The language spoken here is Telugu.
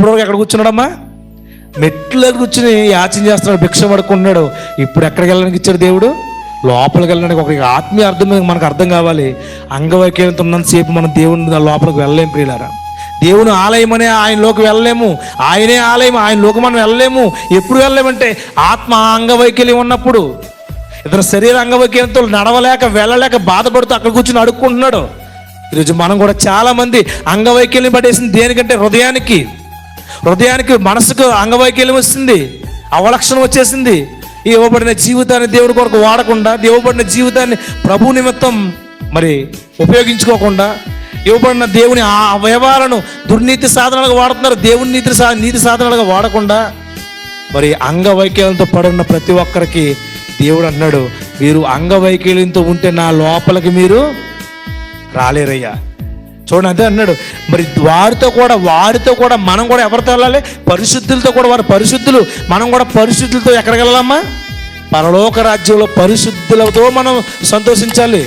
అప్పటివరకు ఎక్కడ కూర్చున్నాడమ్మా? మెట్ల కూర్చుని యాచన చేస్తున్నాడు, భిక్ష పడుకుంటున్నాడు. ఇప్పుడు ఎక్కడికి వెళ్ళడానికి ఇచ్చాడు దేవుడు? లోపలికి వెళ్ళడానికి. ఒక ఆత్మీయ అర్థం మనకు అర్థం కావాలి. అంగవైకల్యంతో ఉన్నంతసేపు మనం దేవుని లోపలికి వెళ్ళలేం ప్రియులారా. దేవుని ఆలయం అనే ఆయనలోకి వెళ్ళలేము. ఆయనే ఆలయం, ఆయనలోకి మనం వెళ్ళలేము. ఎప్పుడు వెళ్ళలేమంటే ఆత్మ అంగవైకల్యం ఉన్నప్పుడు. ఇతను శరీర అంగవైకల్యంతో నడవలేక వెళ్ళలేక బాధపడుతూ అక్కడ కూర్చుని అడుక్కుంటున్నాడు. ఈరోజు మనం కూడా చాలామంది అంగవైకల్యం పడేసింది దేనికంటే హృదయానికి మనసుకు అంగవైకల్యం వస్తుంది, అవలక్షణం వచ్చేసింది. ఇవ్వబడిన జీవితాన్ని దేవుడి కొరకు వాడకుండా, ఇవ్వబడిన జీవితాన్ని ప్రభు నిమిత్తం మరి ఉపయోగించుకోకుండా, ఇవ్వబడిన దేవుని ఆ అవయవాలను దుర్నీతి సాధనాలుగా వాడుతున్నారు. దేవుని నీతి సాధనాలుగా వాడకుండా మరి అంగవైకల్యంతో పడున్న ప్రతి ఒక్కరికి దేవుడు అన్నాడు, మీరు అంగవైకల్యంతో ఉంటే నా లోపలికి మీరు రాలేరయ్యా. చూడండి, అదే అన్నాడు. మరి వారితో కూడా మనం కూడా ఎవరితో వెళ్ళాలి? పరిశుద్ధులతో కూడా. వారు పరిశుద్ధులు, మనం కూడా పరిశుద్ధులతో ఎక్కడికి వెళ్ళాలమ్మా? పరలోక రాజ్యంలో పరిశుద్ధులతో మనం సంతోషించాలి.